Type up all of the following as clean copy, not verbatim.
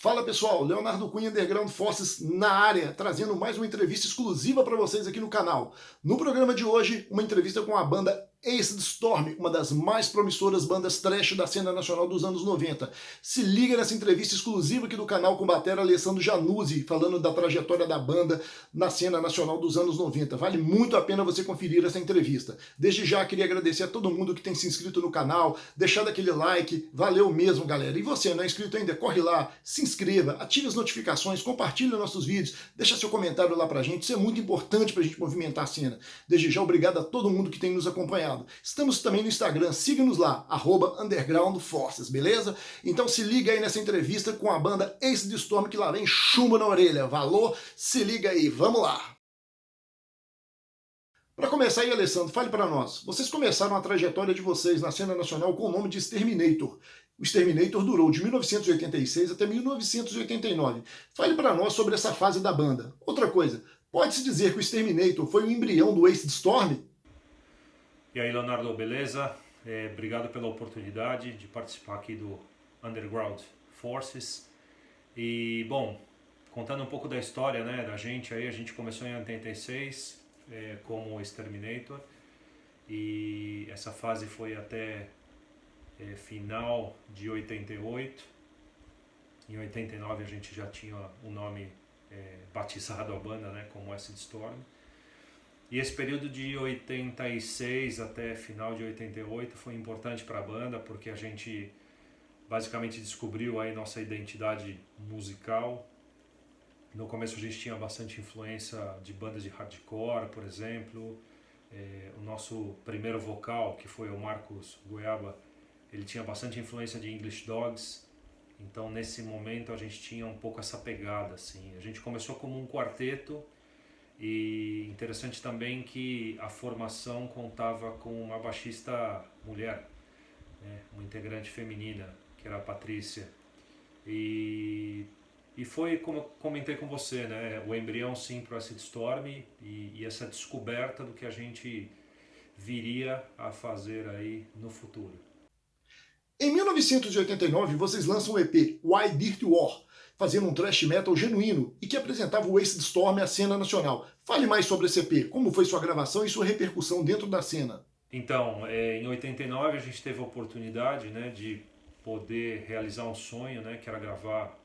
Fala pessoal, Leonardo Cunha Underground Forces na área, trazendo mais uma entrevista exclusiva para vocês aqui no canal. No programa de hoje, uma entrevista com a banda Acid Storm, uma das mais promissoras bandas thrash da cena nacional dos anos 90. Se liga nessa entrevista exclusiva aqui do canal com o batera Alessandro Januzzi, falando da trajetória da banda na cena nacional dos anos 90. Vale muito a pena você conferir essa entrevista. Desde já, queria agradecer a todo mundo que tem se inscrito no canal, deixado aquele like, valeu mesmo, galera. E você, não é inscrito ainda? Corre lá, se inscreva, ative as notificações, compartilhe nossos vídeos, deixa seu comentário lá pra gente, isso é muito importante pra gente movimentar a cena. Desde já, obrigado a todo mundo que tem nos acompanhado. Estamos também no Instagram, siga-nos lá, @undergroundforces, beleza? Então se liga aí nessa entrevista com a banda Acid Storm, que lá vem chumbo na orelha, valor? Se liga aí, vamos lá! Para começar aí, Alessandro, fale para nós. Vocês começaram a trajetória de vocês na cena nacional com o nome de Exterminator. O Exterminator durou de 1986 até 1989. Fale para nós sobre essa fase da banda. Outra coisa, pode-se dizer que o Exterminator foi o embrião do Acid Storm? E aí, Leonardo, beleza? Obrigado pela oportunidade de participar aqui do Underground Forces. E, bom, contando um pouco da história, né, da gente aí, a gente começou em 86 como Exterminator e essa fase foi até final de 88. Em 89 a gente já tinha o nome batizado a banda, né, como Acid Storm. E esse período de 86 até final de 88 foi importante para a banda porque a gente basicamente descobriu aí nossa identidade musical. No começo a gente tinha bastante influência de bandas de hardcore, por exemplo. O nosso primeiro vocal, que foi o Marcos Goiaba, ele tinha bastante influência de English Dogs. Então nesse momento a gente tinha um pouco essa pegada, assim. A gente começou como um quarteto. E interessante também que a formação contava com uma baixista mulher, né, uma integrante feminina, que era a Patrícia. E foi como eu comentei com você, né, o embrião sim para o Acid Storm e essa descoberta do que a gente viria a fazer aí no futuro. Em 1989, vocês lançam o EP Why Dirt War, fazendo um thrash metal genuíno e que apresentava o Acid Storm à cena nacional. Fale mais sobre esse EP, como foi sua gravação e sua repercussão dentro da cena. Então, em 89 a gente teve a oportunidade, né, de poder realizar um sonho, né, que era gravar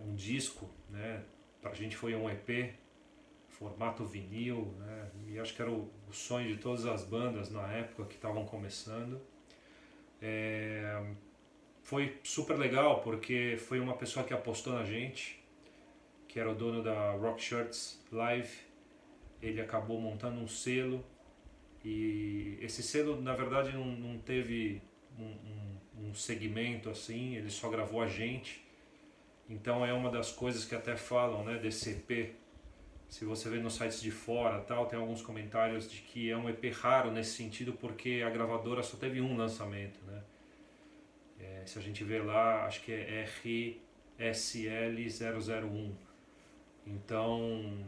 um disco, né, pra gente foi um EP, formato vinil, né, e acho que era o sonho de todas as bandas na época que estavam começando. Foi super legal porque foi uma pessoa que apostou na gente, que era o dono da Rock Shirts Live. Ele acabou montando um selo e esse selo na verdade não teve um segmento assim, ele só gravou a gente. Então é uma das coisas que até falam, né, desse EP. Se você vê nos sites de fora tal, tem alguns comentários de que é um EP raro nesse sentido porque a gravadora só teve um lançamento, né? Se a gente ver lá, acho que é RSL001. Então,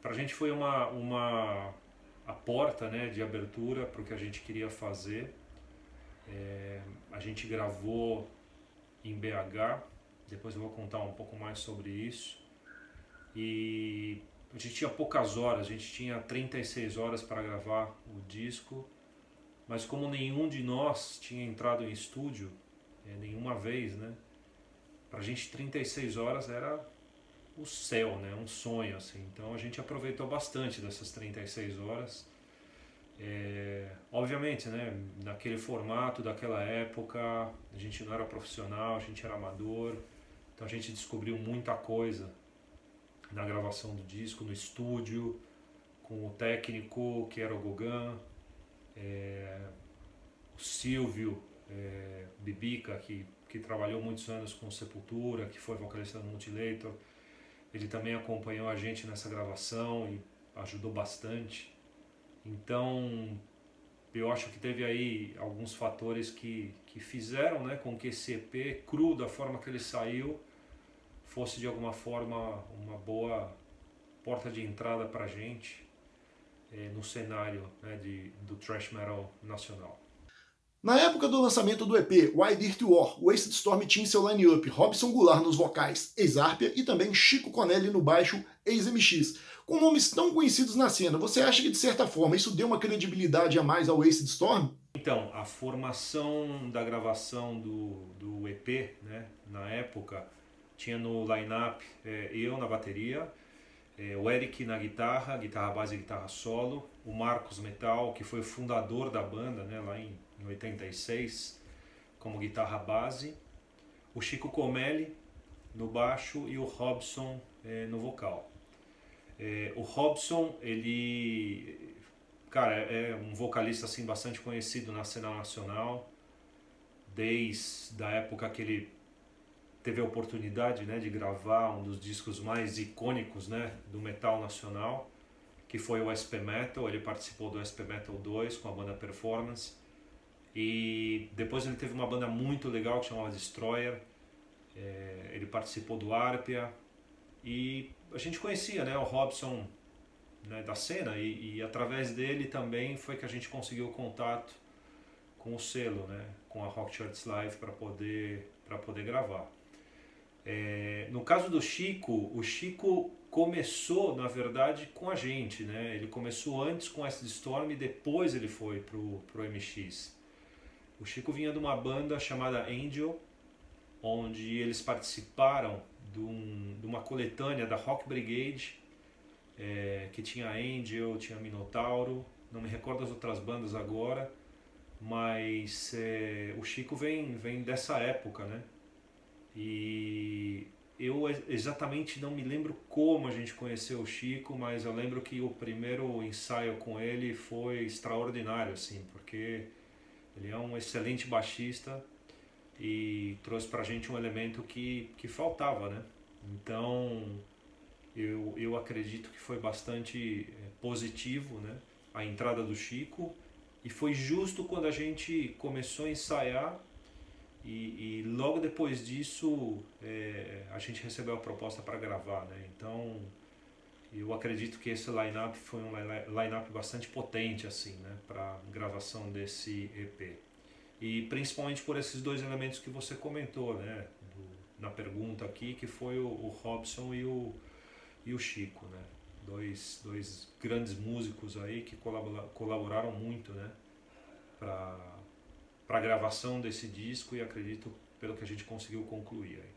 pra gente foi a porta, né, de abertura para o que a gente queria fazer. A gente gravou em BH, depois eu vou contar um pouco mais sobre isso. E a gente tinha poucas horas, a gente tinha 36 horas para gravar o disco, mas como nenhum de nós tinha entrado em estúdio nenhuma vez, né? Pra gente 36 horas era o céu, né? Um sonho, assim. Então a gente aproveitou bastante dessas 36 horas. Obviamente, né? Naquele formato daquela época, a gente não era profissional, a gente era amador. Então a gente descobriu muita coisa na gravação do disco, no estúdio, com o técnico que era o Gogan, o Silvio Bibica, que trabalhou muitos anos com Sepultura, que foi vocalista do Mutilator. Ele também acompanhou a gente nessa gravação e ajudou bastante. Então eu acho que teve aí alguns fatores que fizeram, né, com que esse EP, cru da forma que ele saiu, fosse de alguma forma uma boa porta de entrada pra gente no cenário, né, do thrash metal nacional. Na época do lançamento do EP Why Dirty War, o Acid Storm tinha em seu line-up Robson Goulart nos vocais, ex-Arpia, e também Chico Conelli no baixo, ex-MX. Com nomes tão conhecidos na cena, você acha que de certa forma isso deu uma credibilidade a mais ao Acid Storm? Então, a formação da gravação do EP, né, na época, tinha no line-up eu na bateria, o Eric na guitarra base e guitarra solo, o Marcos Metal, que foi o fundador da banda, né, lá em 86, como guitarra base, o Chico Comelli no baixo e o Robson no vocal. O Robson, ele, cara, é um vocalista assim bastante conhecido na cena nacional, desde a época que ele teve a oportunidade, né, de gravar um dos discos mais icônicos, né, do metal nacional, que foi o SP Metal. Ele participou do SP Metal 2 com a banda Performance, e depois ele teve uma banda muito legal que chamava Destroyer. Ele participou do Arpia, e a gente conhecia, né, o Robson, né, da cena, e através dele também foi que a gente conseguiu o contato com o selo, né, com a Rock Church Live, para poder gravar. No caso do Chico, o Chico começou, na verdade, com a gente, né? Ele começou antes com Acid Storm e depois ele foi pro MX. O Chico vinha de uma banda chamada Angel, onde eles participaram de uma coletânea da Rock Brigade, que tinha Angel, tinha Minotauro, não me recordo as outras bandas agora, mas o Chico vem dessa época, né? E eu exatamente não me lembro como a gente conheceu o Chico, mas eu lembro que o primeiro ensaio com ele foi extraordinário, assim, porque ele é um excelente baixista e trouxe pra gente um elemento que faltava, né? Então eu acredito que foi bastante positivo, né, a entrada do Chico, e foi justo quando a gente começou a ensaiar. E logo depois disso a gente recebeu a proposta para gravar, né? Então eu acredito que esse line-up foi um line-up bastante potente, assim, né, para gravação desse EP. E principalmente por esses dois elementos que você comentou, né, na pergunta aqui, que foi o Robson e o Chico, né? Dois grandes músicos aí que colaboraram muito, né, para a gravação desse disco, e acredito pelo que a gente conseguiu concluir aí.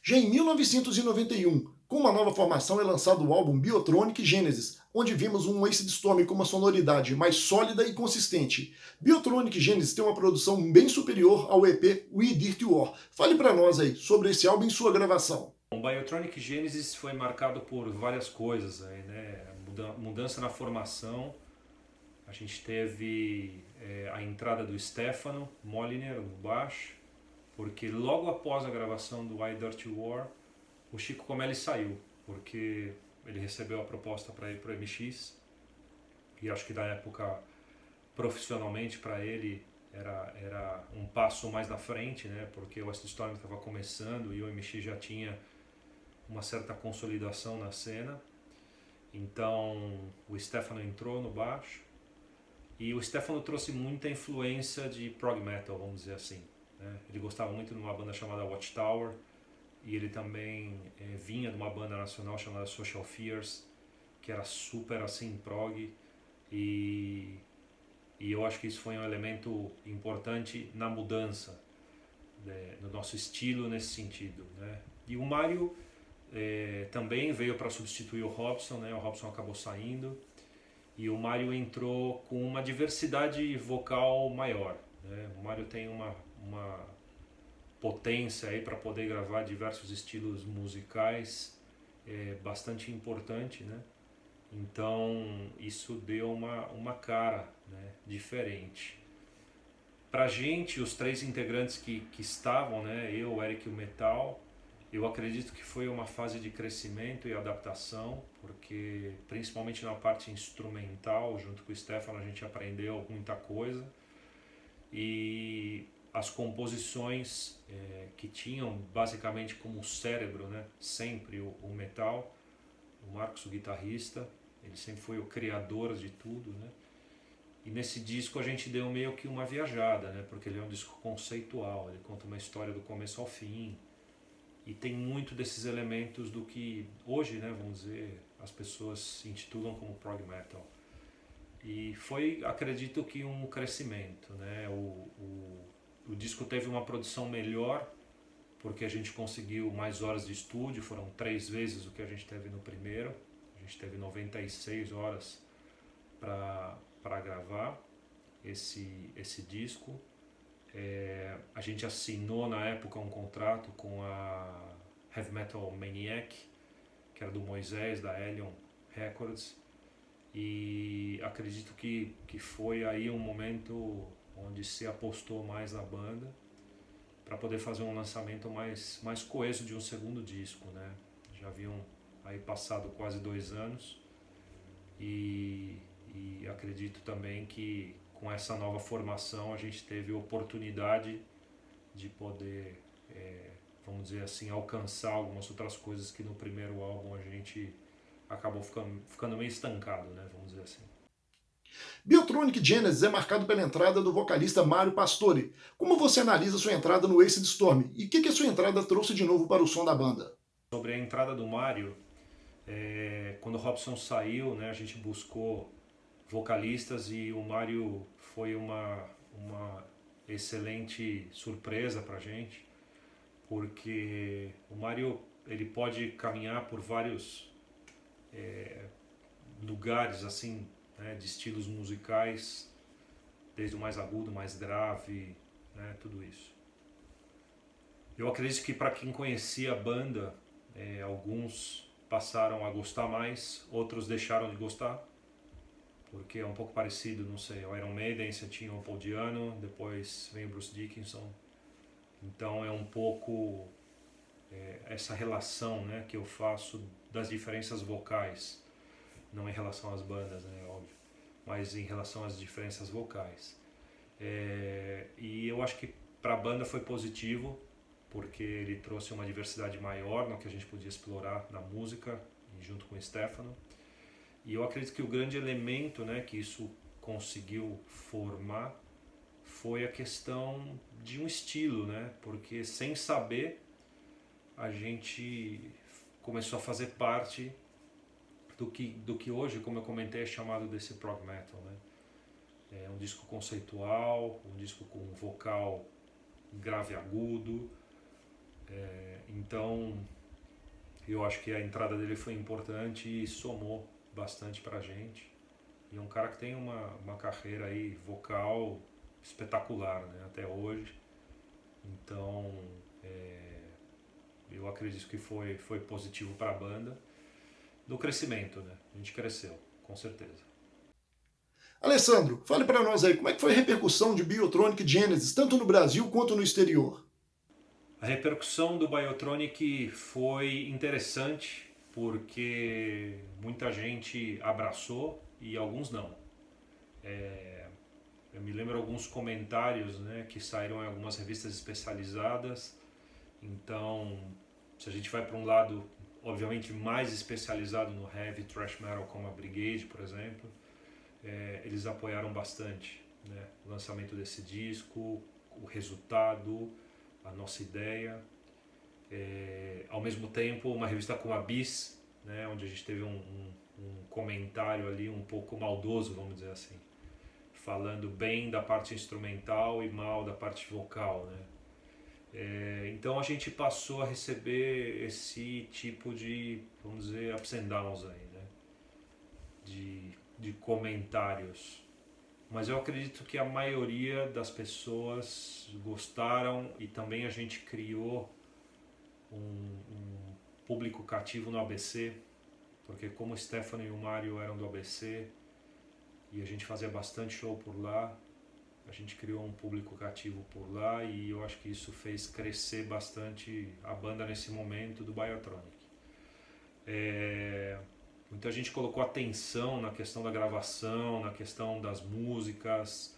Já em 1991, com uma nova formação, é lançado o álbum Biotronic Genesis, onde vimos um Acid Storm com uma sonoridade mais sólida e consistente. Biotronic Genesis tem uma produção bem superior ao EP We Dirty War. Fale para nós aí sobre esse álbum e sua gravação. O Biotronic Genesis foi marcado por várias coisas aí, né? Mudança na formação. A gente teve a entrada do Stefano Moliner no baixo, porque logo após a gravação do Why Dirty War, o Chico Comelli saiu, porque ele recebeu a proposta para ir para o MX, e acho que da época, profissionalmente, para ele era um passo mais na frente, né? Porque o Acid Storm estava começando e o MX já tinha uma certa consolidação na cena. Então o Stefano entrou no baixo, e o Stefano trouxe muita influência de prog metal, vamos dizer assim, né? Ele gostava muito de uma banda chamada Watchtower, e ele também vinha de uma banda nacional chamada Social Fears, que era super assim prog, e eu acho que isso foi um elemento importante na mudança no nosso estilo nesse sentido, né? E o Mário também veio para substituir o Robson, né? O Robson acabou saindo, e o Mário entrou com uma diversidade vocal maior, né? O Mário tem uma potência aí para poder gravar diversos estilos musicais bastante importante, né? Então isso deu uma cara, né, diferente. Pra gente, os três integrantes que estavam, né, eu, o Eric e o Metal, eu acredito que foi uma fase de crescimento e adaptação, porque principalmente na parte instrumental, junto com o Stefano, a gente aprendeu muita coisa, e as composições que tinham basicamente como cérebro, né, sempre o Metal, o Marcos, o guitarrista, ele sempre foi o criador de tudo, né? E nesse disco a gente deu meio que uma viajada, né? Porque ele é um disco conceitual, ele conta uma história do começo ao fim. E tem muito desses elementos do que hoje, né, vamos dizer, as pessoas se intitulam como prog metal. E foi, acredito que, um crescimento, né? O disco teve uma produção melhor, porque a gente conseguiu mais horas de estúdio, foram 3 vezes o que a gente teve no primeiro. A gente teve 96 horas para gravar esse disco. A gente assinou na época um contrato com a Heavy Metal Maniac, que era do Moisés, da Hellion Records, e acredito que foi aí um momento onde se apostou mais na banda para poder fazer um lançamento mais coeso de um segundo disco, né? Já haviam aí passado quase 2 anos e acredito também que com essa nova formação a gente teve oportunidade de poder, vamos dizer assim, alcançar algumas outras coisas que no primeiro álbum a gente acabou ficando meio estancado, né? Vamos dizer assim. Biotronic Genesis é marcado pela entrada do vocalista Mário Pastore. Como você analisa sua entrada no Acid Storm? E o que a sua entrada trouxe de novo para o som da banda? Sobre a entrada do Mário, quando o Robson saiu, né, a gente buscou vocalistas e o Mário foi uma excelente surpresa pra gente, porque o Mário ele pode caminhar por vários lugares assim, né, de estilos musicais, desde o mais agudo, mais grave, né, tudo isso. Eu acredito que para quem conhecia a banda, alguns passaram a gostar mais, outros deixaram de gostar, porque é um pouco parecido, não sei, o Iron Maiden, você tinha o Paul Di'Anno, depois vem o Bruce Dickinson, então é um pouco essa relação, né, que eu faço das diferenças vocais, não em relação às bandas, né, óbvio, mas em relação às diferenças vocais. E eu acho que para a banda foi positivo, porque ele trouxe uma diversidade maior no que a gente podia explorar na música, junto com o Stefano. E eu acredito que o grande elemento, né, que isso conseguiu formar foi a questão de um estilo, né? Porque sem saber a gente começou a fazer parte do que hoje, como eu comentei, é chamado desse prog metal, né? É um disco conceitual, um disco com vocal grave e agudo. Então eu acho que a entrada dele foi importante e somou bastante pra gente. E é um cara que tem uma carreira aí vocal espetacular, né, até hoje. Então eu acredito que foi positivo para a banda, do crescimento, né? A gente cresceu, com certeza. Alessandro, fale para nós aí, como é que foi a repercussão de Biotronic Genesis, tanto no Brasil quanto no exterior? A repercussão do Biotronic foi interessante, porque muita gente abraçou e alguns não. Eu me lembro alguns comentários, né, que saíram em algumas revistas especializadas. Então, se a gente vai para um lado, obviamente, mais especializado no heavy thrash metal, como a Brigade, por exemplo, eles apoiaram bastante, né, o lançamento desse disco, o resultado, a nossa ideia. Ao mesmo tempo, uma revista como a Bis, né, onde a gente teve um comentário ali um pouco maldoso, vamos dizer assim, falando bem da parte instrumental e mal da parte vocal, né? Então a gente passou a receber esse tipo de, vamos dizer, ups and downs aí, né? De comentários. Mas eu acredito que a maioria das pessoas gostaram e também a gente criou um público cativo no ABC, porque como o Stefano e o Mário eram do ABC e a gente fazia bastante show por lá, a gente criou um público cativo por lá e eu acho que isso fez crescer bastante a banda nesse momento do Biotronic. Muita gente colocou atenção na questão da gravação, na questão das músicas.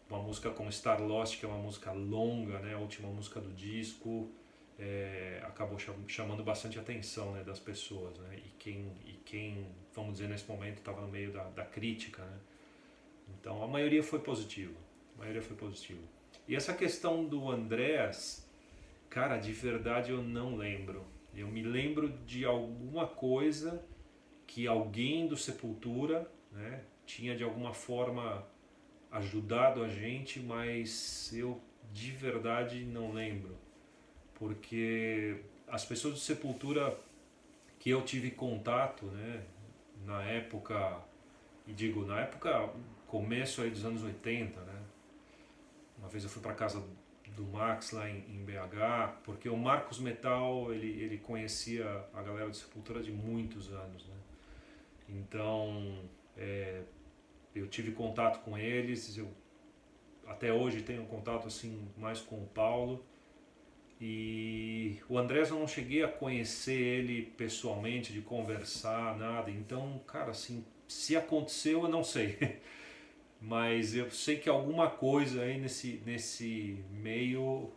Uma música como Star Lost, que é uma música longa, né, a última música do disco, acabou chamando bastante atenção, né, das pessoas, né, e quem, vamos dizer, nesse momento estava no meio da crítica, né, Então a maioria foi positiva. A maioria foi positiva. E essa questão do Andrés, cara, de verdade eu não lembro. Eu me lembro de alguma coisa que alguém do Sepultura, né, tinha de alguma forma ajudado a gente, mas eu de verdade não lembro. Porque as pessoas do Sepultura que eu tive contato, né, na época, e digo, na época, começo aí dos anos 80, né, uma vez eu fui para casa do Max lá em BH, porque o Marcos Metal, ele conhecia a galera do Sepultura de muitos anos, né, então eu tive contato com eles, eu até hoje tenho contato assim mais com o Paulo. E o Andrés eu não cheguei a conhecer ele pessoalmente, de conversar, nada. Então, cara, assim, se aconteceu eu não sei. Mas eu sei que alguma coisa aí nesse meio,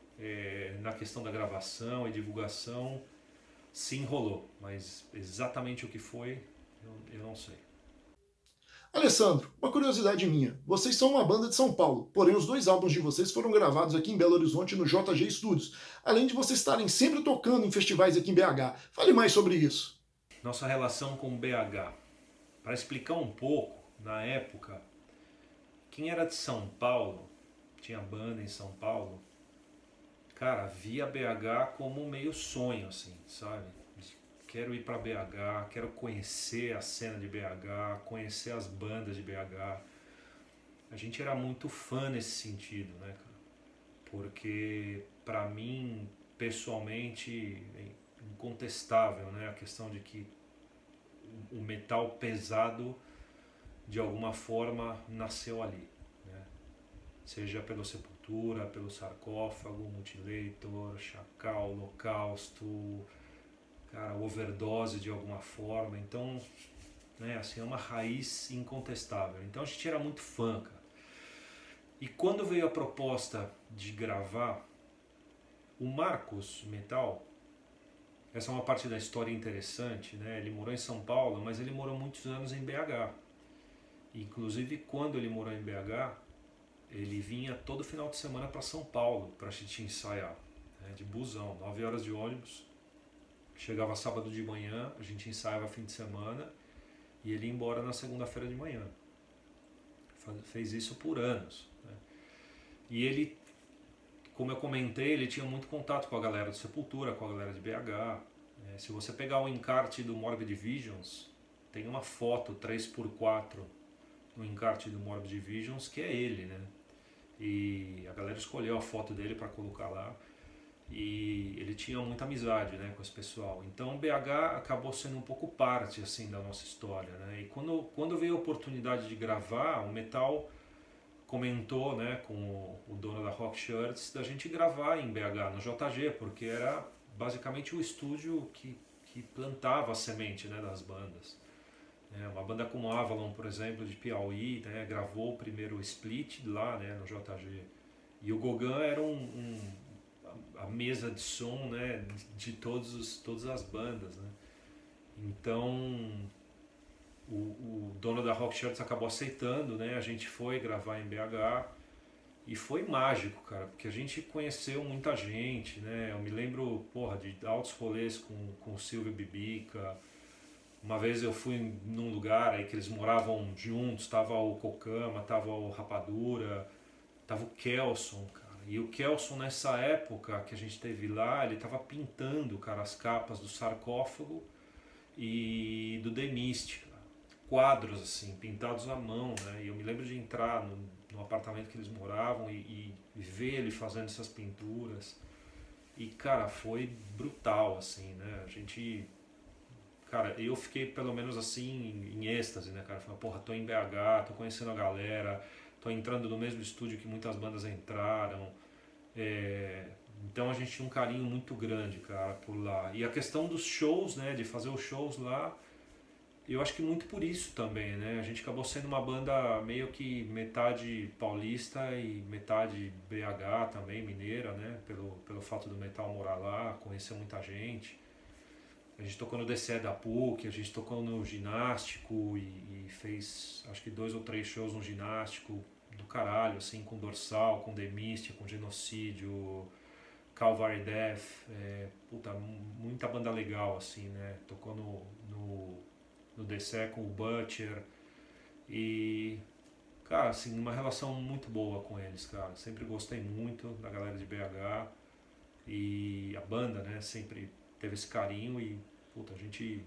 na questão da gravação e divulgação, se enrolou. Mas exatamente o que foi, eu não sei. Alessandro, uma curiosidade minha. Vocês são uma banda de São Paulo, porém os 2 álbuns de vocês foram gravados aqui em Belo Horizonte no JG Studios, além de vocês estarem sempre tocando em festivais aqui em BH. Fale mais sobre isso. Nossa relação com o BH. Para explicar um pouco, na época, quem era de São Paulo, tinha banda em São Paulo, cara, via BH como meio sonho, assim, sabe? Quero ir para BH, quero conhecer a cena de BH, conhecer as bandas de BH. A gente era muito fã nesse sentido, né, cara? Porque para mim, pessoalmente, é incontestável, né, a questão de que o metal pesado de alguma forma nasceu ali, né? Seja pelo Sepultura, pelo Sarcófago, Mutilator, Chacal, Holocausto, cara, Overdose de alguma forma. Então, né, assim, é uma raiz incontestável. Então a gente era muito fã, cara. E quando veio a proposta de gravar, o Marcos Metal, essa é uma parte da história interessante, né? Ele morou em São Paulo, mas ele morou muitos anos em BH. Inclusive, quando ele morou em BH, ele vinha todo final de semana para São Paulo para a gente ensaiar, né? De busão, 9 horas de ônibus. Chegava sábado de manhã, a gente ensaiava fim de semana e ele ia embora na segunda-feira de manhã. Fez isso por anos, né? E ele, como eu comentei, ele tinha muito contato com a galera do Sepultura, com a galera de BH. Se você pegar o encarte do Morbid Visions, tem uma foto 3x4 no encarte do Morbid Visions que é ele, né? E a galera escolheu a foto dele para colocar lá. E ele tinha muita amizade, né, com esse pessoal. Então BH acabou sendo um pouco parte assim da nossa história, né? E quando veio a oportunidade de gravar, o Metal comentou, né, com o dono da Rock Shirts, da gente gravar em BH, no JG, porque era basicamente o estúdio que plantava a semente, né, das bandas. Uma banda como Avalon, por exemplo, de Piauí, né, gravou o primeiro split lá, né, no JG. E o Gauguin era a mesa de som, né, de todas as bandas, né? Então o dono da Rock Shirts acabou aceitando, né? A gente foi gravar em BH e foi mágico, cara, porque a gente conheceu muita gente, né? Eu me lembro, porra, de altos rolês com o Silvio Bibica. Uma vez eu fui num lugar aí que eles moravam juntos, tava o Cocama, tava o Rapadura, tava o Kelson, cara. E o Kelson, nessa época que a gente teve lá, ele tava pintando, cara, as capas do Sarcófago e do The Mist, cara. Quadros, assim, pintados à mão, né? E eu me lembro de entrar no apartamento que eles moravam e ver ele fazendo essas pinturas. E, cara, foi brutal, assim, né? A gente... Cara, eu fiquei pelo menos assim em êxtase, né, cara? Falei, porra, tô em BH, tô conhecendo a galera, tô entrando no mesmo estúdio que muitas bandas entraram. Então a gente tinha um carinho muito grande, cara, por lá. E a questão dos shows, né, de fazer os shows lá, eu acho que muito por isso também, né? A gente acabou sendo uma banda meio que metade paulista e metade BH também, mineira, né? Pelo fato do metal morar lá, conhecer muita gente. A gente tocou no DCE da PUC, a gente tocou no ginástico e fez acho que 2 ou 3 shows no ginástico do caralho, assim, com Dorsal, com Demystia, com Genocídio, Calvary Death, puta, muita banda legal, assim, né? Tocou no DCE com o Butcher e, cara, assim, uma relação muito boa com eles, cara. Sempre gostei muito da galera de BH e a banda, né, sempre teve esse carinho e, puta, a gente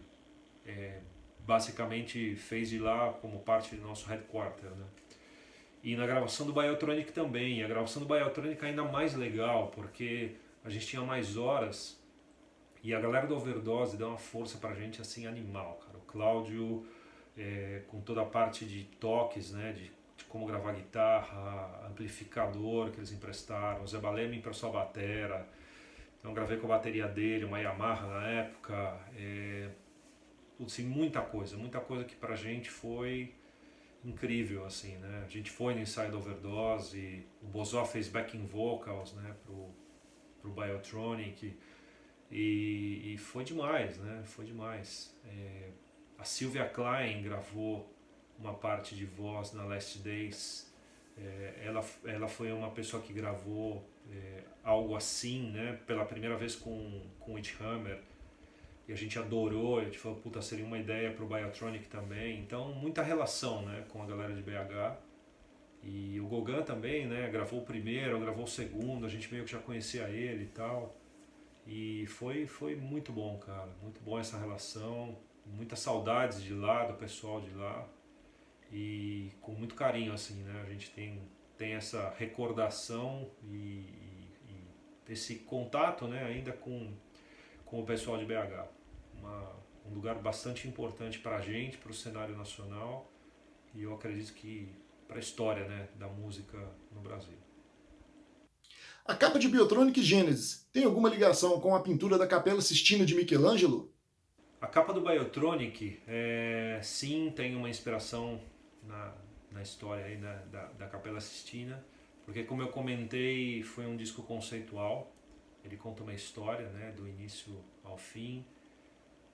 basicamente fez de lá como parte do nosso headquarter, né? E na gravação do Biotronic também. E a gravação do Biotronic é ainda mais legal, porque a gente tinha mais horas e a galera do Overdose deu uma força pra gente assim animal, cara. O Cláudio, com toda a parte de toques, né, de como gravar guitarra, amplificador que eles emprestaram, o Zé Balé me emprestou a batera, então gravei com a bateria dele, uma Yamaha na época, assim, muita coisa que pra gente foi incrível, assim, né? A gente foi no ensaio da Overdose, o Bozó fez backing vocals, né, pro Biotronic e foi demais, né? Foi demais. A Sylvia Klein gravou uma parte de voz na Last Days. Ela foi uma pessoa que gravou algo assim, né? Pela primeira vez com o Witch Hammer. E a gente adorou, a gente falou, puta, seria uma ideia pro Biotronic também. Então, muita relação, né, com a galera de BH. E o Gauguin também, né, gravou o primeiro, gravou o segundo, a gente meio que já conhecia ele e tal. E foi muito bom, cara, muito bom essa relação. Muitas saudades de lá, do pessoal de lá. E com muito carinho, assim, né, a gente tem essa recordação e esse contato, né, ainda com o pessoal de BH. Um lugar bastante importante para a gente, para o cenário nacional e eu acredito que para a história, né, da música no Brasil. A capa de Biotronic Genesis tem alguma ligação com a pintura da Capela Sistina de Michelangelo? A capa do Biotronic, sim, tem uma inspiração na história aí, né, da Capela Sistina, porque como eu comentei, foi um disco conceitual, ele conta uma história, né, do início ao fim,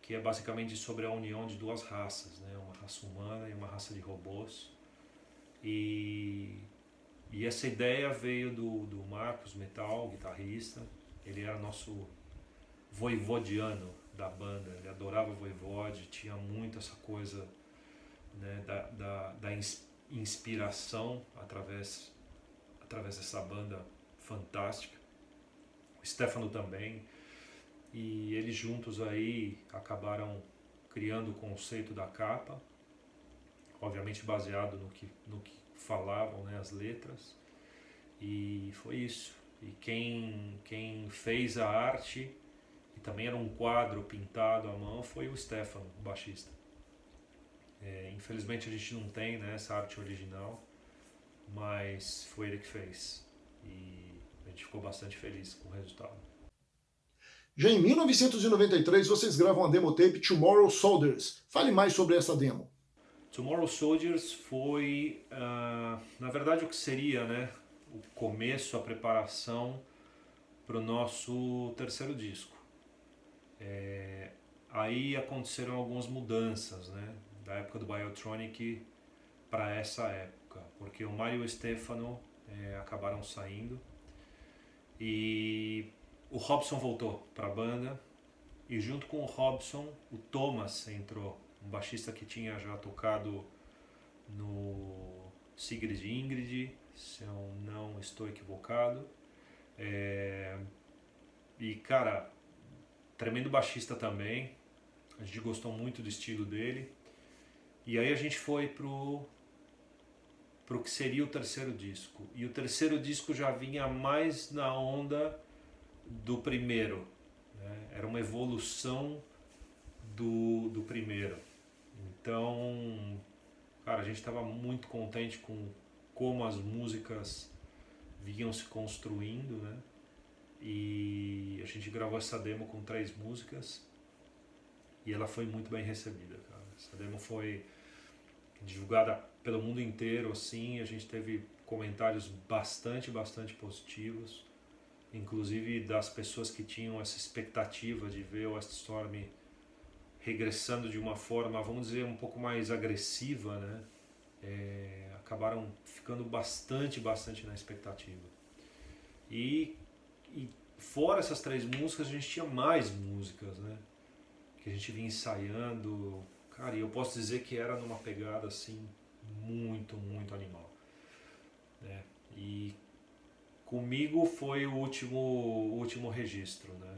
que é basicamente sobre a união de duas raças, né? Uma raça humana e uma raça de robôs. E essa ideia veio do Marcos Metal, guitarrista. Ele era nosso voivodiano da banda, ele adorava o Voivode, tinha muito essa coisa, né, da inspiração através dessa banda fantástica. O Stefano também. E eles juntos aí acabaram criando o conceito da capa, obviamente baseado no que falavam, né, as letras, e foi isso. E quem fez a arte, e também era um quadro pintado à mão, foi o Stefano, o baixista. Infelizmente a gente não tem, né, essa arte original, mas foi ele que fez, e a gente ficou bastante feliz com o resultado. Já em 1993, vocês gravam a demo tape Tomorrow Soldiers. Fale mais sobre essa demo. Tomorrow Soldiers foi, na verdade, o que seria, né, o começo, a preparação para o nosso terceiro disco. Aí aconteceram algumas mudanças, né, da época do Biotronic para essa época, porque o Mário e o Stefano acabaram saindo e o Robson voltou para a banda e junto com o Robson o Thomas entrou, um baixista que tinha já tocado no Sigrid e Ingrid, se eu não estou equivocado. E cara, tremendo baixista também, a gente gostou muito do estilo dele. E aí a gente foi pro que seria o terceiro disco. E o terceiro disco já vinha mais na onda do primeiro, né? Era uma evolução do primeiro. Então, cara, a gente estava muito contente com como as músicas vinham se construindo, né? E a gente gravou essa demo com 3 músicas e ela foi muito bem recebida, cara. Essa demo foi divulgada pelo mundo inteiro, assim, a gente teve comentários bastante positivos, inclusive das pessoas que tinham essa expectativa de ver o West Storm regressando de uma forma, vamos dizer, um pouco mais agressiva, né? Acabaram ficando bastante na expectativa. E fora essas 3 músicas, a gente tinha mais músicas, né? Que a gente vinha ensaiando. Cara, e eu posso dizer que era numa pegada assim, muito animal, né? E comigo foi o último registro, né?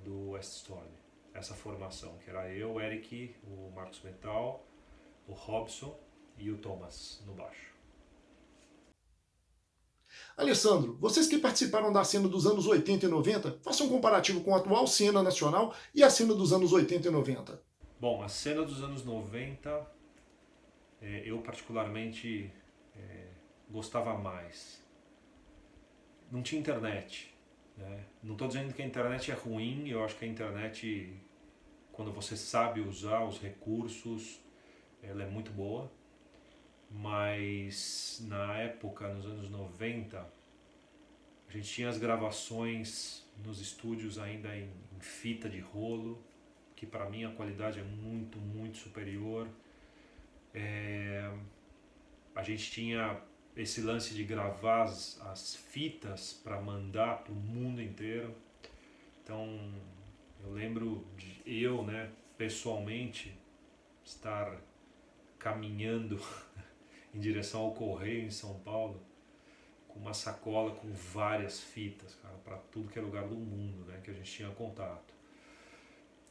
Do West Storm. Essa formação, que era eu, o Eric, o Marcos Metal, o Robson e o Thomas no baixo. Alessandro, vocês que participaram da cena dos anos 80 e 90, façam um comparativo com a atual cena nacional e a cena dos anos 80 e 90. Bom, a cena dos anos 90, eu particularmente gostava mais. Não tinha internet, né? Não estou dizendo que a internet é ruim, eu acho que a internet, quando você sabe usar os recursos, ela é muito boa. Mas na época, nos anos 90, a gente tinha as gravações nos estúdios ainda em fita de rolo, que para mim a qualidade é muito superior. A gente tinha esse lance de gravar as fitas para mandar para o mundo inteiro. Então eu lembro de eu, né, pessoalmente, estar caminhando em direção ao correio em São Paulo com uma sacola com várias fitas, cara, para tudo que é lugar do mundo, né, que a gente tinha contato.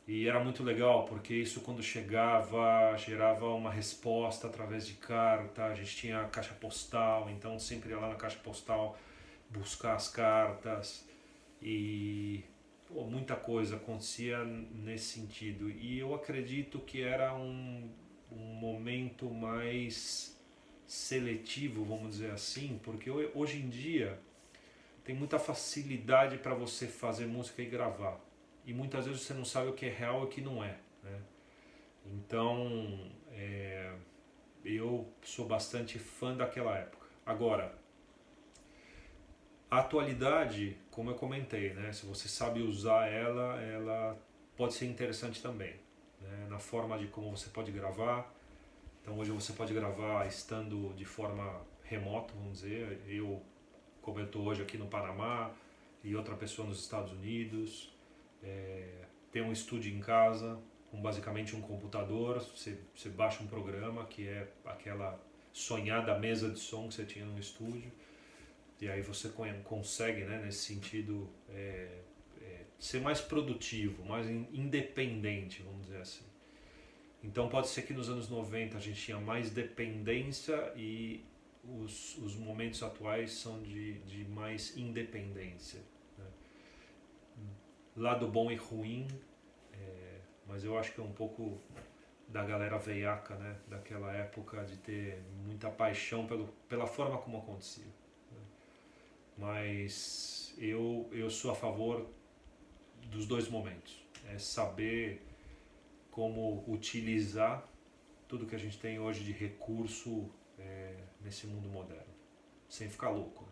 E era muito legal, porque isso, quando chegava, gerava uma resposta através de carta. A gente tinha a caixa postal, então sempre ia lá na caixa postal buscar as cartas. E muita coisa acontecia nesse sentido. E eu acredito que era um momento mais seletivo, vamos dizer assim, porque hoje em dia tem muita facilidade para você fazer música e gravar. E muitas vezes você não sabe o que é real e o que não é, né? Então, eu sou bastante fã daquela época. Agora, a atualidade, como eu comentei, né? Se você sabe usar ela pode ser interessante também, né? Na forma de como você pode gravar. Então hoje você pode gravar estando de forma remota, vamos dizer. Como eu estou hoje aqui no Panamá e outra pessoa nos Estados Unidos. Tem um estúdio em casa com basicamente um computador. Você baixa um programa que é aquela sonhada mesa de som que você tinha no estúdio. E aí você consegue, né, nesse sentido, ser mais produtivo, mais independente, vamos dizer assim. Então pode ser que nos anos 90 a gente tinha mais dependência e os momentos atuais são de mais independência, né? Lado bom e ruim, mas eu acho que é um pouco da galera veiaca, né, daquela época, de ter muita paixão pela forma como acontecia, né? Mas eu sou a favor dos 2 momentos. É saber como utilizar tudo que a gente tem hoje de recurso nesse mundo moderno, sem ficar louco.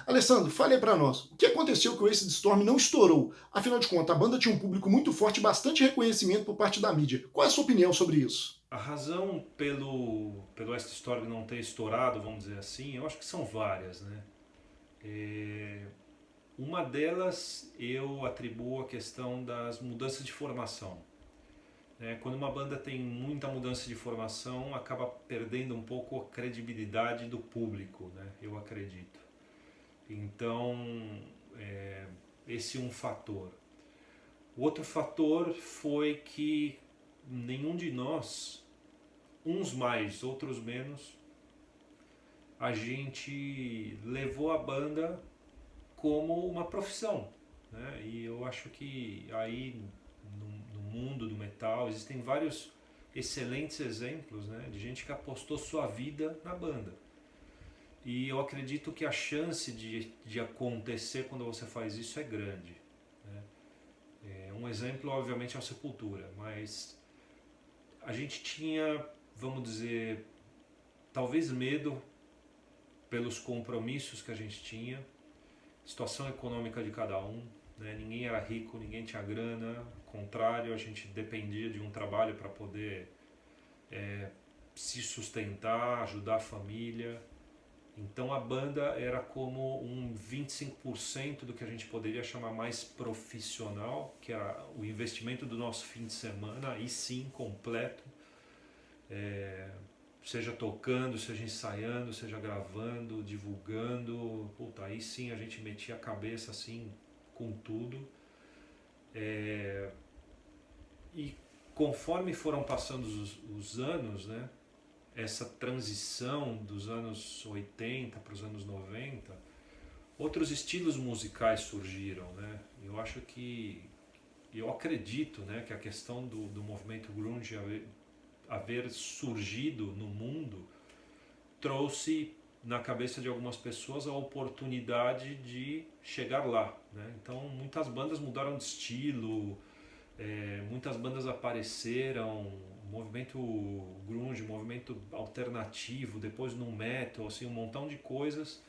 Alessandro, fale aí pra nós, o que aconteceu que o Acid Storm não estourou? Afinal de contas, a banda tinha um público muito forte e bastante reconhecimento por parte da mídia. Qual é a sua opinião sobre isso? A razão pelo Acid Storm não ter estourado, vamos dizer assim, eu acho que são várias, né? Uma delas eu atribuo a questão das mudanças de formação. Quando uma banda tem muita mudança de formação, acaba perdendo um pouco a credibilidade do público, né? Eu acredito. Então, esse é um fator. O outro fator foi que nenhum de nós, uns mais, outros menos, a gente levou a banda como uma profissão, né? E eu acho que aí no mundo do metal existem vários excelentes exemplos, né, de gente que apostou sua vida na banda. E eu acredito que a chance de acontecer quando você faz isso é grande, né? Um exemplo, obviamente, é a Sepultura, mas a gente tinha, vamos dizer, talvez medo pelos compromissos que a gente tinha, situação econômica de cada um, né? Ninguém era rico, ninguém tinha grana, ao contrário, a gente dependia de um trabalho para poder se sustentar, ajudar a família. Então a banda era como um 25% do que a gente poderia chamar mais profissional, que era o investimento do nosso fim de semana, aí sim, completo. Seja tocando, seja ensaiando, seja gravando, divulgando. Puta, aí sim a gente metia a cabeça assim com tudo. E conforme foram passando os anos, né? Essa transição dos anos 80 para os anos 90, outros estilos musicais surgiram, né? Eu acredito, né, que a questão do movimento grunge haver surgido no mundo trouxe na cabeça de algumas pessoas a oportunidade de chegar lá, né? Então muitas bandas mudaram de estilo, muitas bandas apareceram, movimento grunge, movimento alternativo, depois no metal, assim, um montão de coisas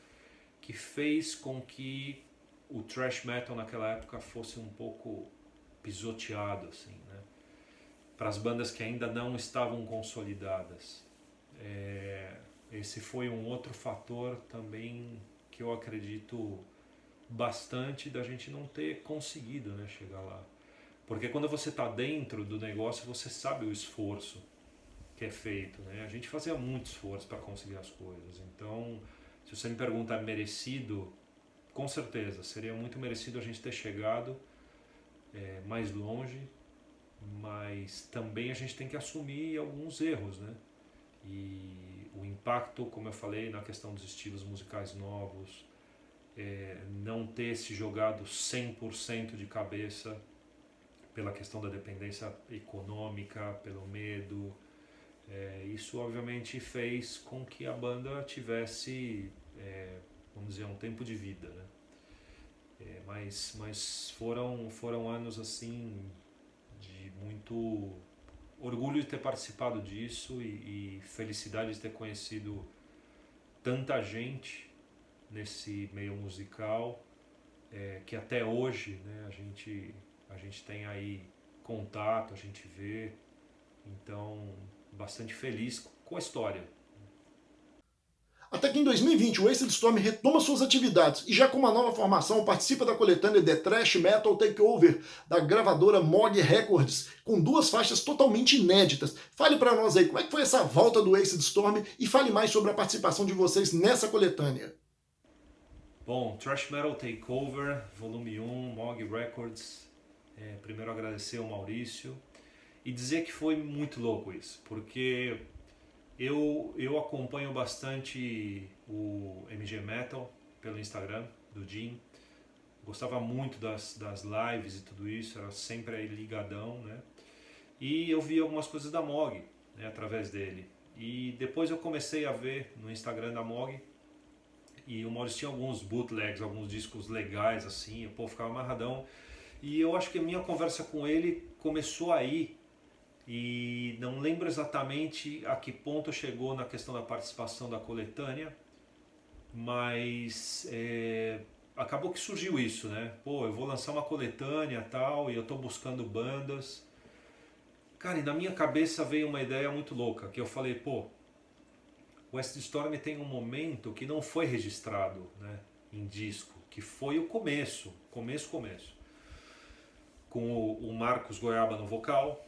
que fez com que o thrash metal naquela época fosse um pouco pisoteado, assim, né? Para as bandas que ainda não estavam consolidadas. Esse foi um outro fator também que eu acredito bastante da gente não ter conseguido, né, chegar lá. Porque quando você está dentro do negócio, você sabe o esforço que é feito, né? A gente fazia muito esforço para conseguir as coisas. Então, se você me pergunta, é merecido? Com certeza, seria muito merecido a gente ter chegado mais longe, mas também a gente tem que assumir alguns erros, né? E o impacto, como eu falei, na questão dos estilos musicais novos, não ter se jogado 100% de cabeça pela questão da dependência econômica, pelo medo. Isso obviamente fez com que a banda tivesse, vamos dizer, um tempo de vida, né? Mas foram anos assim de muito orgulho de ter participado disso e felicidade de ter conhecido tanta gente nesse meio musical, que até hoje, né, a gente tem aí contato, a gente vê, então bastante feliz com a história. Até que em 2020 o Acid Storm retoma suas atividades e já com uma nova formação participa da coletânea The Thrash Metal Takeover da gravadora Mog Records, com 2 faixas totalmente inéditas. Fale para nós aí como é que foi essa volta do Acid Storm e fale mais sobre a participação de vocês nessa coletânea. Bom, Thrash Metal Takeover, volume 1, Mog Records. Primeiro agradecer ao Maurício e dizer que foi muito louco isso, porque eu acompanho bastante o MG Metal pelo Instagram do Jim. Gostava muito das lives e tudo isso, era sempre aí ligadão, né? E eu vi algumas coisas da Mog, né, através dele. E depois eu comecei a ver no Instagram da Mog, e o Maurício tinha alguns bootlegs, alguns discos legais assim, eu ficava amarradão. E eu acho que a minha conversa com ele começou aí, e não lembro exatamente a que ponto chegou na questão da participação da coletânea, mas acabou que surgiu isso, né? Eu vou lançar uma coletânea e tal, e eu tô buscando bandas. Cara, e na minha cabeça veio uma ideia muito louca, que eu falei, o Acid Storm tem um momento que não foi registrado, né, em disco, que foi o começo. Com o Marcos Goiaba no vocal,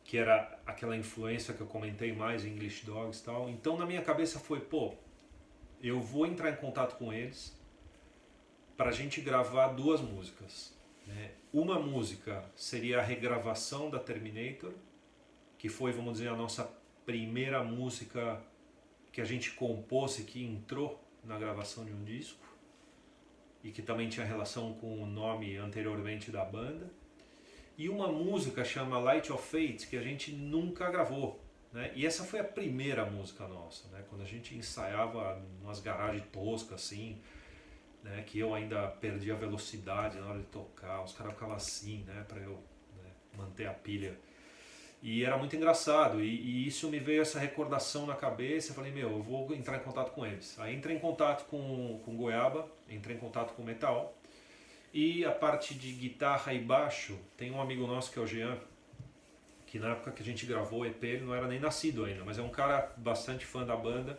que era aquela influência que eu comentei mais em English Dogs e tal. Então na minha cabeça foi, eu vou entrar em contato com eles para a gente gravar 2 músicas, né? Uma música seria a regravação da Terminator, que foi, vamos dizer, a nossa primeira música que a gente compôs e que entrou na gravação de um disco, e que também tinha relação com o nome anteriormente da banda. E uma música chama Light of Fate, que a gente nunca gravou, né? E essa foi a primeira música nossa, né? Quando a gente ensaiava em umas garagens toscas assim, né? Que eu ainda perdia a velocidade na hora de tocar, os caras ficavam assim, né? Para eu, né, manter a pilha. E era muito engraçado, e isso me veio essa recordação na cabeça. Eu falei, eu vou entrar em contato com eles. Aí entrei em contato com Goiaba, entrei em contato com o Metal, E a parte de guitarra e baixo, tem um amigo nosso que é o Jean, que na época que a gente gravou o EP ele não era nem nascido ainda, mas é um cara bastante fã da banda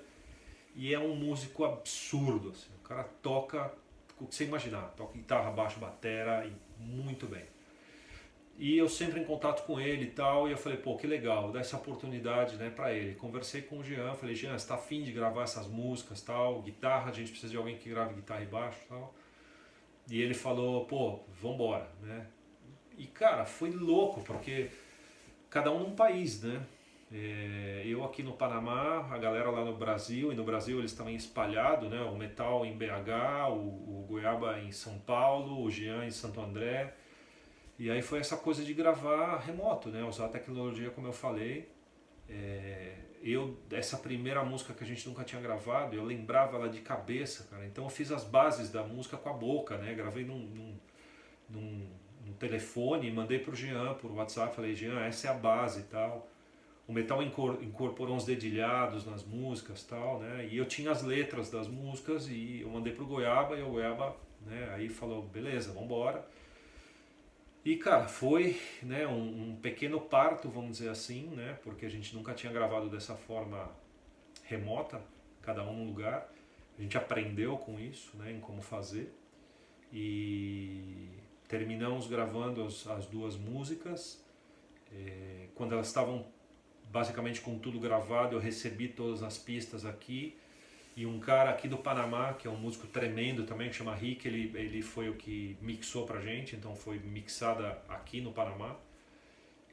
e é um músico absurdo, assim. O cara toca o que você imaginar, toca guitarra, baixo, batera e muito bem. E eu sempre em contato com ele e tal, e eu falei, pô, que legal, vou dar essa oportunidade, né, pra ele. Conversei com o Jean, falei, Jean, você tá afim de gravar essas músicas tal, guitarra, a gente precisa de alguém que grave guitarra e baixo tal. E ele falou, pô, vambora, né. E cara, foi louco, porque cada um num país, né? Eu aqui no Panamá, a galera lá no Brasil, e no Brasil eles também espalhados, né? O Metal em BH, o Goiaba em São Paulo, o Jean em Santo André. E aí foi essa coisa de gravar remoto, né? Usar a tecnologia como eu falei. Essa primeira música que a gente nunca tinha gravado, eu lembrava ela de cabeça, cara. Então eu fiz as bases da música com a boca, né? Gravei num telefone, mandei pro Jean por WhatsApp, falei, Jean, essa é a base e tal. O Metal incorporou uns dedilhados nas músicas e tal, né? E eu tinha as letras das músicas e eu mandei pro Goiaba e o Goiaba, né, aí falou, beleza, vambora. E cara, foi, né, um pequeno parto, vamos dizer assim, né? Porque a gente nunca tinha gravado dessa forma remota, cada um num lugar. A gente aprendeu com isso, né, em como fazer. E terminamos gravando as duas músicas. Quando elas estavam basicamente com tudo gravado, eu recebi todas as pistas aqui. E um cara aqui do Panamá, que é um músico tremendo também, que chama Rick, ele foi o que mixou pra gente, então foi mixada aqui no Panamá.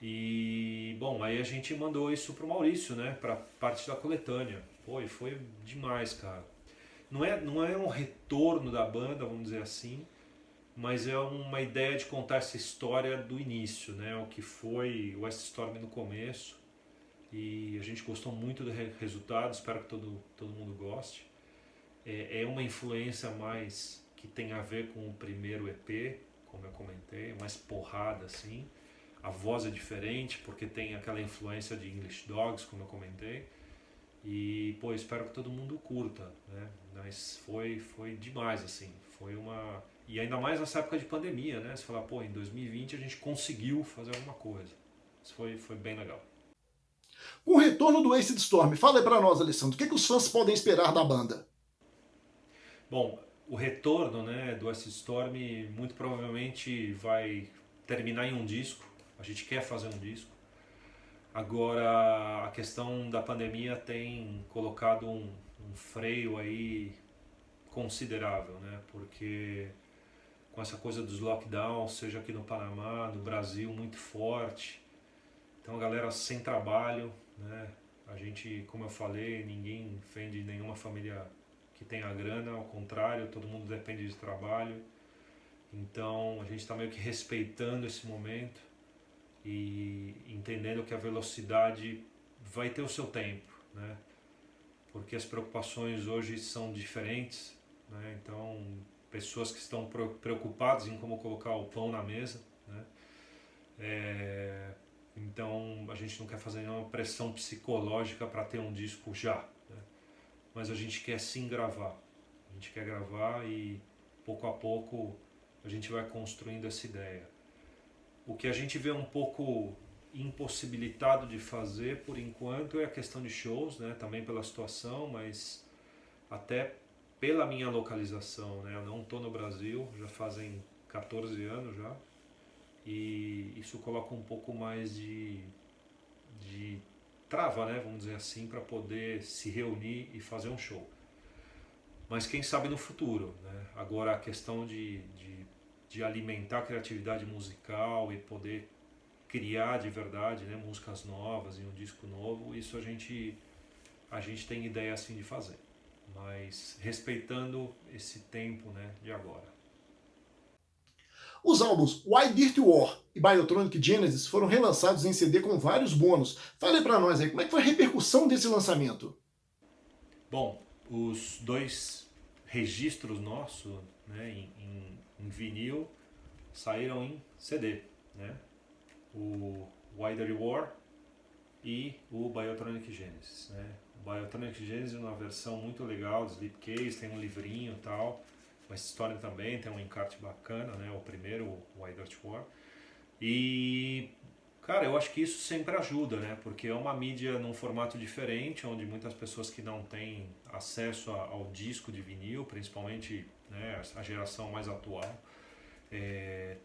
E, bom, aí a gente mandou isso pro Maurício, né, pra parte da coletânea. Pô, e foi demais, cara. Não é um retorno da banda, vamos dizer assim, mas é uma ideia de contar essa história do início, né? O que foi o West Storm no começo. E a gente gostou muito do resultado, espero que todo mundo goste. É uma influência mais que tem a ver com o primeiro EP, como eu comentei, mais porrada assim. A voz é diferente porque tem aquela influência de English Dogs, como eu comentei. E, pô, espero que todo mundo curta, né? Mas foi demais, assim. Foi uma... E ainda mais nessa época de pandemia, né? Você fala, pô, em 2020 a gente conseguiu fazer alguma coisa. Isso foi bem legal. Com o retorno do Acid Storm, fala aí pra nós, Alessandro, o que os fãs podem esperar da banda? Bom, o retorno, né, do Acid Storm muito provavelmente vai terminar em um disco. A gente quer fazer um disco. Agora, a questão da pandemia tem colocado um freio aí considerável, né? Porque com essa coisa dos lockdowns, seja aqui no Panamá, no Brasil, muito forte. Então a galera sem trabalho, né? A gente, como eu falei, ninguém vem de nenhuma família que tenha grana, ao contrário, todo mundo depende de trabalho. Então a gente está meio que respeitando esse momento e entendendo que a velocidade vai ter o seu tempo, né? Porque as preocupações hoje são diferentes, né? Então pessoas que estão preocupadas em como colocar o pão na mesa, né? Então a gente não quer fazer nenhuma pressão psicológica para ter um disco já, né? Mas a gente quer sim gravar, a gente quer gravar e pouco a pouco a gente vai construindo essa ideia. O que a gente vê um pouco impossibilitado de fazer por enquanto é a questão de shows, né? Também pela situação, mas até pela minha localização, né? Eu não estou no Brasil, já fazem 14 anos já, e isso coloca um pouco mais de trava, né? Vamos dizer assim, para poder se reunir e fazer um show. Mas quem sabe no futuro, né? Agora a questão de alimentar a criatividade musical e poder criar de verdade, né, músicas novas e um disco novo, isso a gente tem ideia assim de fazer, mas respeitando esse tempo, né, de agora. Os álbuns Why Dirty War e Biotronic Genesis foram relançados em CD com vários bônus. Fale pra nós aí, como é que foi a repercussão desse lançamento? Bom, os dois registros nossos, né, em vinil saíram em CD, né? O Why Dirty War e o Biotronic Genesis, né? O Biotronic Genesis é uma versão muito legal do Slipcase, tem um livrinho e tal, West Storm também tem um encarte bacana, né? O primeiro, o Why Dirt War. E, cara, eu acho que isso sempre ajuda, né? Porque é uma mídia num formato diferente, onde muitas pessoas que não têm acesso ao disco de vinil, principalmente, né, a geração mais atual,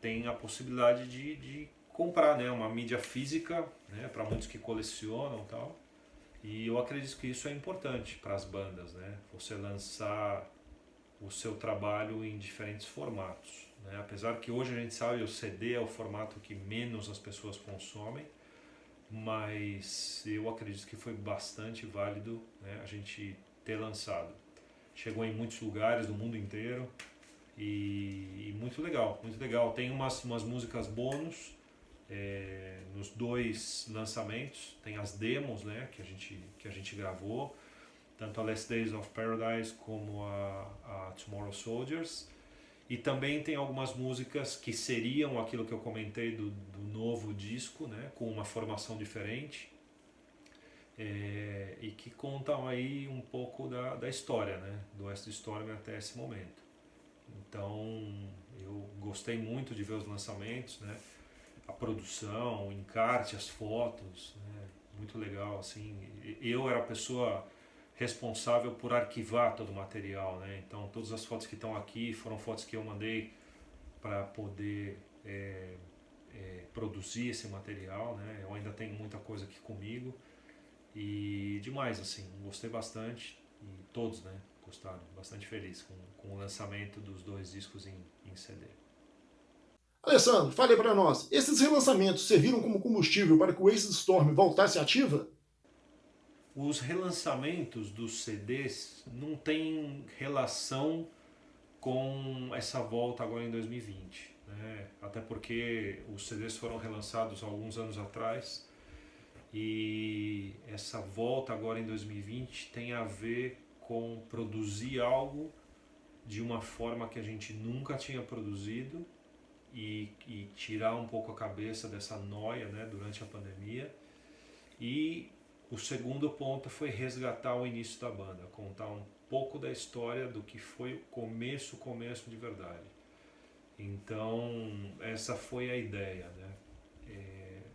tem a possibilidade de comprar, né, uma mídia física, né, para muitos que colecionam e tal. E eu acredito que isso é importante para as bandas, né? Você lançar o seu trabalho em diferentes formatos, né? Apesar que hoje a gente sabe que o CD é o formato que menos as pessoas consomem, mas eu acredito que foi bastante válido, né, a gente ter lançado. Chegou em muitos lugares do mundo inteiro e muito legal, muito legal. Tem umas músicas bônus nos dois lançamentos, tem as demos, né, que a gente gravou, tanto a Last Days of Paradise como a Tomorrow Soldiers. E também tem algumas músicas que seriam aquilo que eu comentei do novo disco, né, com uma formação diferente, e que contam aí um pouco da história, né, do West Storm até esse momento. Então eu gostei muito de ver os lançamentos, né, a produção, o encarte, as fotos, né, muito legal. Assim, eu era a pessoa responsável por arquivar todo o material, né? Então todas as fotos que estão aqui foram fotos que eu mandei para poder produzir esse material, né? Eu ainda tenho muita coisa aqui comigo e demais, assim, gostei bastante e todos, né, gostaram, bastante feliz com o lançamento dos dois discos em CD. Alessandro, fale para nós, esses relançamentos serviram como combustível para que o Acid Storm voltasse ativa? Os relançamentos dos CDs não têm relação com essa volta agora em 2020, né? Até porque os CDs foram relançados há alguns anos atrás e essa volta agora em 2020 tem a ver com produzir algo de uma forma que a gente nunca tinha produzido e tirar um pouco a cabeça dessa noia, né, durante a pandemia. E o segundo ponto foi resgatar o início da banda, contar um pouco da história do que foi o começo de verdade. Então essa foi a ideia, né?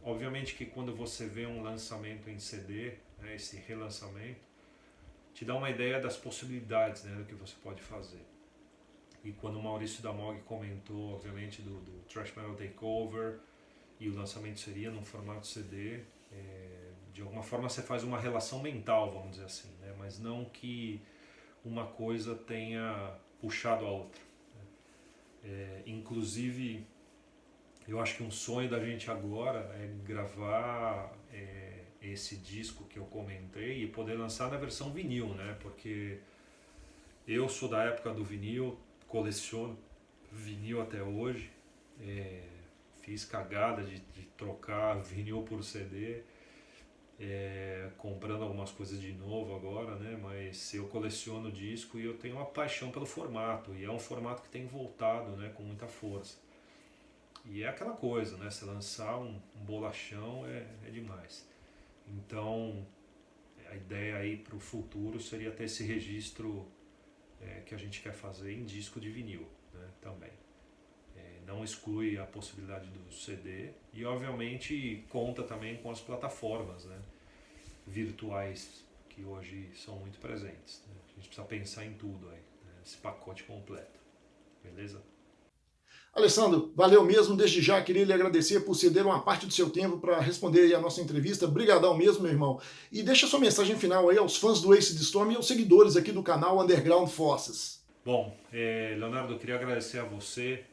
Obviamente que quando você vê um lançamento em CD, né, esse relançamento, te dá uma ideia das possibilidades, né, do que você pode fazer. E quando o Maurício Damog comentou, obviamente, do Thrash Metal Takeover, e o lançamento seria num formato CD, de alguma forma você faz uma relação mental, vamos dizer assim, né? Mas não que uma coisa tenha puxado a outra. Inclusive, eu acho que um sonho da gente agora é gravar esse disco que eu comentei e poder lançar na versão vinil, né? Porque eu sou da época do vinil, coleciono vinil até hoje, fiz cagada de trocar vinil por CD, comprando algumas coisas de novo agora, né? Mas eu coleciono disco e eu tenho uma paixão pelo formato, e é um formato que tem voltado, né, com muita força. E é aquela coisa, né? Se lançar um bolachão é demais. Então a ideia aí para o futuro seria ter esse registro que a gente quer fazer em disco de vinil, né, também. Não exclui a possibilidade do CD e obviamente conta também com as plataformas, né, virtuais que hoje são muito presentes, né? A gente precisa pensar em tudo aí, né, esse pacote completo, beleza? Alessandro, valeu mesmo. Desde já queria lhe agradecer por ceder uma parte do seu tempo para responder aí a nossa entrevista. Brigadão mesmo, meu irmão. E deixa sua mensagem final aí aos fãs do Acid Storm e aos seguidores aqui do canal Underground Forces. Bom, Leonardo, eu queria agradecer a você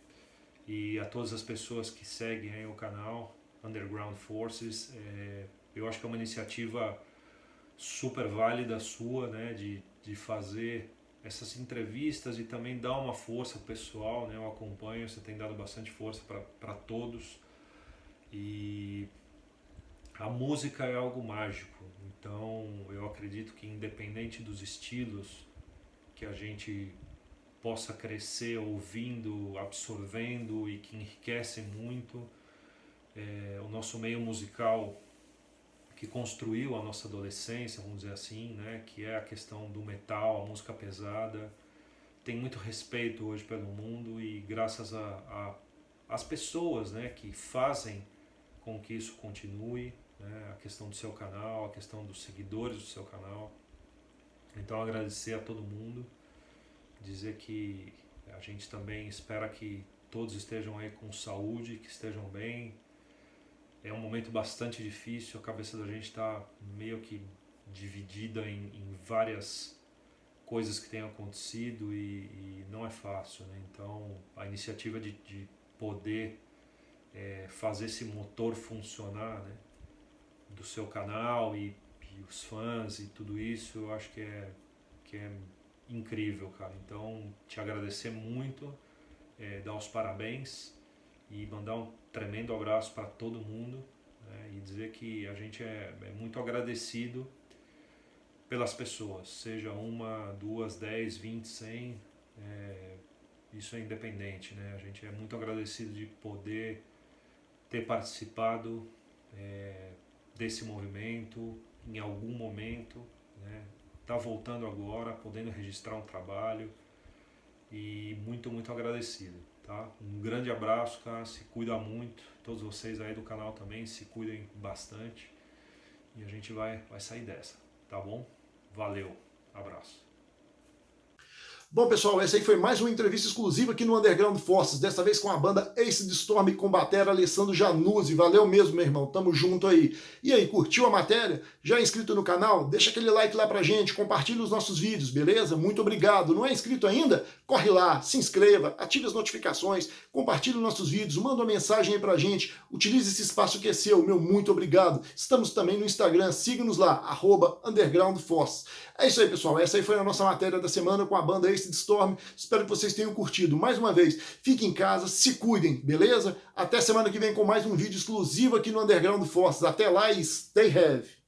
e a todas as pessoas que seguem aí o canal Underground Forces. Eu acho que é uma iniciativa super válida sua, né, de fazer essas entrevistas e também dar uma força pro pessoal, né? Eu acompanho, você tem dado bastante força para todos e a música é algo mágico, então eu acredito que independente dos estilos que a gente possa crescer ouvindo, absorvendo e que enriquece muito, o nosso meio musical que construiu a nossa adolescência, vamos dizer assim, né, que é a questão do metal, a música pesada, tem muito respeito hoje pelo mundo e graças às pessoas, né, que fazem com que isso continue, né, a questão do seu canal, a questão dos seguidores do seu canal. Então agradecer a todo mundo, dizer que a gente também espera que todos estejam aí com saúde, que estejam bem. É um momento bastante difícil, a cabeça da gente está meio que dividida em várias coisas que têm acontecido e não é fácil, né? Então a iniciativa de poder fazer esse motor funcionar, né, do seu canal e os fãs e tudo isso, eu acho que é incrível, cara. Então te agradecer muito, dar os parabéns e mandar um tremendo abraço para todo mundo, né, e dizer que a gente é muito agradecido pelas pessoas, seja uma, duas, 10, 20, 100, isso é independente, né? A gente é muito agradecido de poder ter participado desse movimento em algum momento, né? Tá voltando agora, podendo registrar um trabalho e muito, muito agradecido, tá? Um grande abraço, cara, se cuida muito, todos vocês aí do canal também se cuidem bastante e a gente vai sair dessa, tá bom? Valeu, abraço. Bom, pessoal, essa aí foi mais uma entrevista exclusiva aqui no Underground Forces, dessa vez com a banda Acid Storm com batera Alessandro Januzzi. Valeu mesmo, meu irmão, tamo junto aí. E aí, curtiu a matéria? Já é inscrito no canal? Deixa aquele like lá pra gente, compartilha os nossos vídeos, beleza? Muito obrigado. Não é inscrito ainda? Corre lá, se inscreva, ative as notificações, compartilhe os nossos vídeos, manda uma mensagem aí pra gente, utilize esse espaço que é seu, meu muito obrigado. Estamos também no Instagram, siga-nos lá, @undergroundforces. É isso aí, pessoal, essa aí foi a nossa matéria da semana com a banda Acid Storm. Espero que vocês tenham curtido. Mais uma vez, fiquem em casa, se cuidem, beleza? Até semana que vem com mais um vídeo exclusivo aqui no Underground Forces. Até lá e stay heavy!